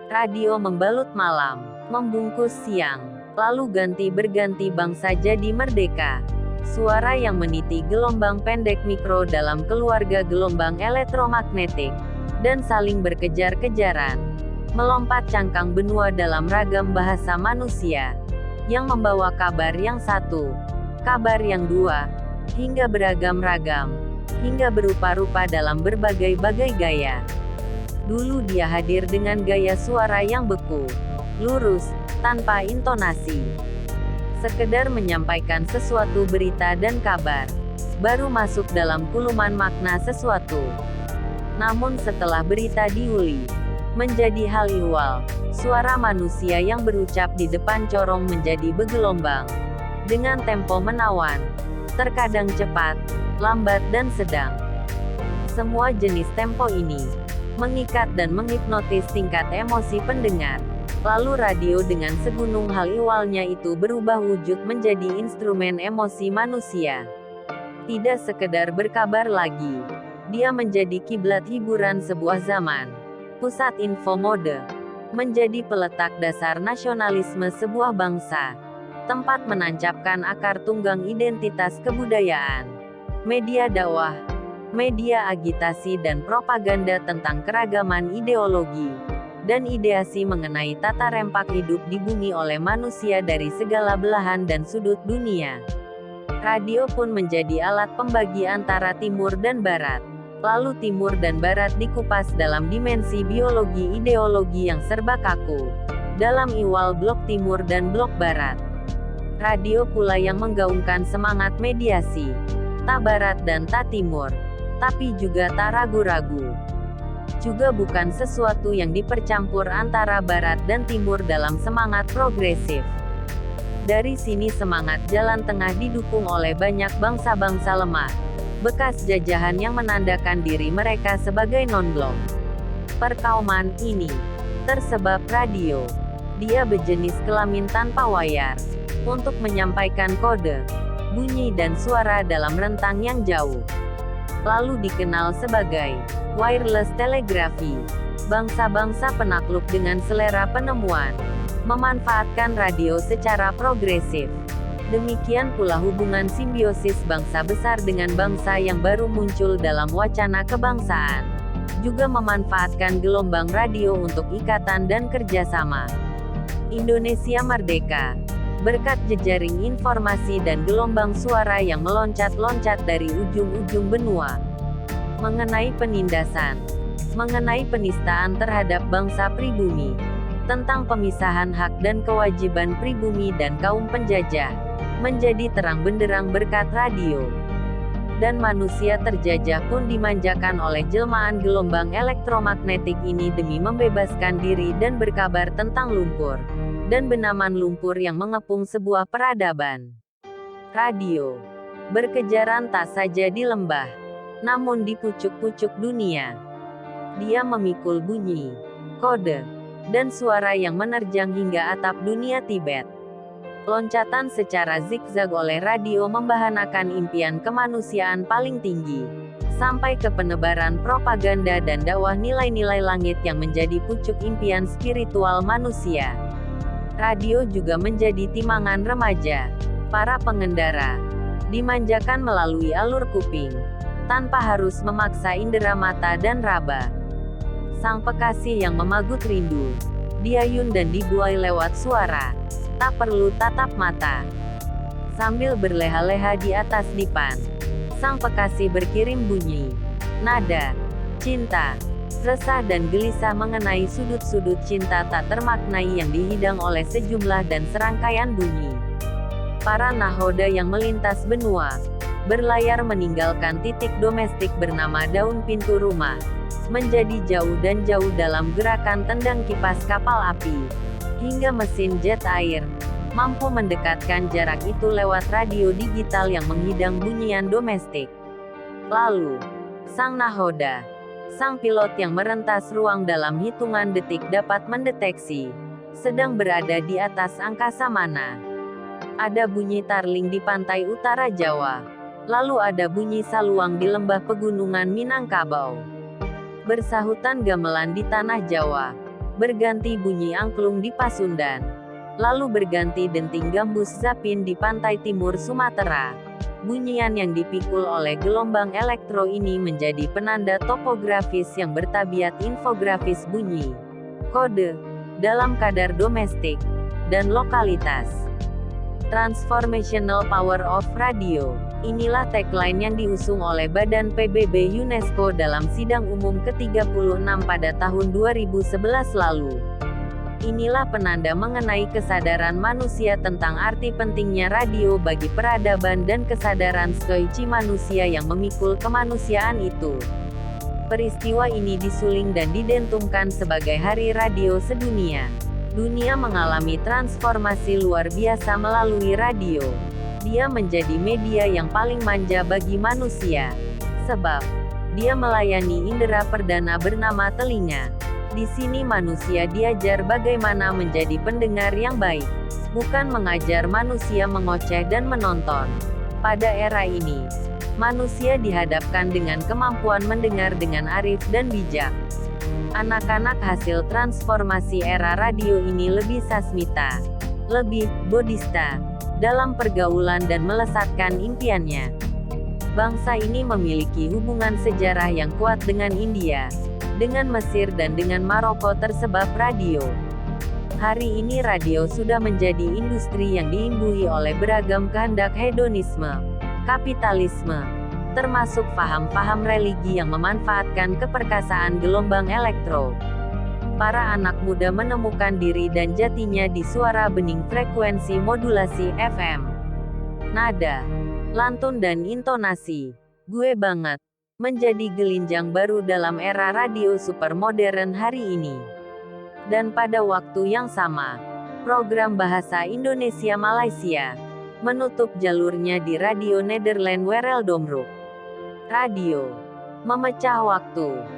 Radio membalut malam, membungkus siang, lalu berganti bangsa jadi merdeka. Suara yang meniti gelombang pendek mikro dalam keluarga gelombang elektromagnetik, dan saling berkejar-kejaran. Melompat cangkang benua dalam ragam bahasa manusia, yang membawa kabar yang satu, kabar yang dua, hingga beragam-ragam, hingga berupa-rupa dalam berbagai-bagai gaya. Dulu dia hadir dengan gaya suara yang beku, lurus, tanpa intonasi. Sekedar menyampaikan sesuatu berita dan kabar, baru masuk dalam kuluman makna sesuatu. Namun setelah berita diuli menjadi hal ihwal, suara manusia yang berucap di depan corong menjadi bergelombang, dengan tempo menawan, terkadang cepat, lambat dan sedang. Semua jenis tempo ini mengikat dan menghipnotis tingkat emosi pendengar. Lalu radio dengan segunung hal ihwalnya itu berubah wujud menjadi instrumen emosi manusia. Tidak sekedar berkabar lagi, dia menjadi kiblat hiburan sebuah zaman, pusat info mode, menjadi peletak dasar nasionalisme sebuah bangsa, tempat menancapkan akar tunggang identitas kebudayaan, media dakwah, media agitasi dan propaganda tentang keragaman ideologi, dan ideasi mengenai tata rempak hidup di bumi oleh manusia dari segala belahan dan sudut dunia. Radio pun menjadi alat pembagi antara timur dan barat. Lalu timur dan barat dikupas dalam dimensi biologi ideologi yang serba kaku, dalam ihwal blok timur dan blok barat. Radio pula yang menggaungkan semangat mediasi, tak barat dan tak timur, tapi juga tak ragu-ragu. Juga bukan sesuatu yang dipercampur antara barat dan timur dalam semangat progresif. Dari sini semangat jalan tengah didukung oleh banyak bangsa-bangsa lemah, bekas jajahan yang menandakan diri mereka sebagai non-blok. Perkauman ini tersebab radio. Dia berjenis kelamin tanpa wayar, untuk menyampaikan kode, bunyi dan suara dalam rentang yang jauh. Lalu dikenal sebagai wireless telegraphy. Bangsa-bangsa penakluk dengan selera penemuan memanfaatkan radio secara progresif. Demikian pula hubungan simbiosis bangsa besar dengan bangsa yang baru muncul dalam wacana kebangsaan, juga memanfaatkan gelombang radio untuk ikatan dan kerjasama. Indonesia merdeka berkat jejaring informasi dan gelombang suara yang meloncat-loncat dari ujung-ujung benua. Mengenai penindasan, mengenai penistaan terhadap bangsa pribumi, tentang pemisahan hak dan kewajiban pribumi dan kaum penjajah, menjadi terang benderang berkat radio. Dan manusia terjajah pun dimanjakan oleh jelmaan gelombang elektromagnetik ini demi membebaskan diri dan berkabar tentang lumpur dan benaman lumpur yang mengepung sebuah peradaban. Radio berkejaran tak saja di lembah, namun di pucuk-pucuk dunia. Dia memikul bunyi, kode, dan suara yang menerjang hingga atap dunia Tibet. Loncatan secara zigzag oleh radio membahanakan impian kemanusiaan paling tinggi, sampai ke penebaran propaganda dan dakwah nilai-nilai langit yang menjadi pucuk impian spiritual manusia. Radio juga menjadi timangan remaja, para pengendara, dimanjakan melalui alur kuping, tanpa harus memaksa indera mata dan raba. Sang pekasih yang memagut rindu, diayun dan dibuai lewat suara, tak perlu tatap mata. Sambil berleha-leha di atas dipan, sang pekasih berkirim bunyi, nada, cinta, resah dan gelisah mengenai sudut-sudut cinta tak termaknai yang dihidang oleh sejumlah dan serangkaian bunyi. Para nahoda yang melintas benua, berlayar meninggalkan titik domestik bernama daun pintu rumah, menjadi jauh dan jauh dalam gerakan tendang kipas kapal api, hingga mesin jet air, mampu mendekatkan jarak itu lewat radio digital yang menghidang bunyian domestik. Lalu, sang nahoda, sang pilot yang merentas ruang dalam hitungan detik dapat mendeteksi, sedang berada di atas angkasa mana. Ada bunyi tarling di pantai utara Jawa, lalu ada bunyi saluang di lembah pegunungan Minangkabau. Bersahutan gamelan di tanah Jawa, berganti bunyi angklung di Pasundan, lalu berganti denting gambus zapin di pantai timur Sumatera. Bunyian yang dipikul oleh gelombang elektro ini menjadi penanda topografis yang bertabiat infografis bunyi, kode, dalam kadar domestik, dan lokalitas. Transformational Power of Radio. Inilah tagline yang diusung oleh Badan PBB UNESCO dalam sidang umum ke-36 pada tahun 2011 lalu. Inilah penanda mengenai kesadaran manusia tentang arti pentingnya radio bagi peradaban dan kesadaran stoici manusia yang memikul kemanusiaan itu. Peristiwa ini disuling dan didentungkan sebagai Hari Radio Sedunia. Dunia mengalami transformasi luar biasa melalui radio. Dia menjadi media yang paling manja bagi manusia. Sebab, dia melayani indera perdana bernama telinga. Di sini manusia diajar bagaimana menjadi pendengar yang baik. Bukan mengajar manusia mengoceh dan menonton. Pada era ini, manusia dihadapkan dengan kemampuan mendengar dengan arif dan bijak. Anak-anak hasil transformasi era radio ini lebih sasmita, lebih bodhista, dalam pergaulan dan melesatkan impiannya. Bangsa ini memiliki hubungan sejarah yang kuat dengan India, dengan Mesir dan dengan Maroko tersebab radio. Hari ini radio sudah menjadi industri yang diimbui oleh beragam kehendak hedonisme, kapitalisme, termasuk paham-paham religi yang memanfaatkan keperkasaan gelombang elektro. Para anak muda menemukan diri dan jatinya di suara bening frekuensi modulasi FM. Nada, lantun dan intonasi, gue banget, menjadi gelinjang baru dalam era radio super modern hari ini. Dan pada waktu yang sama, program bahasa Indonesia Malaysia menutup jalurnya di Radio Nederland Wereldom. Radio memecah waktu.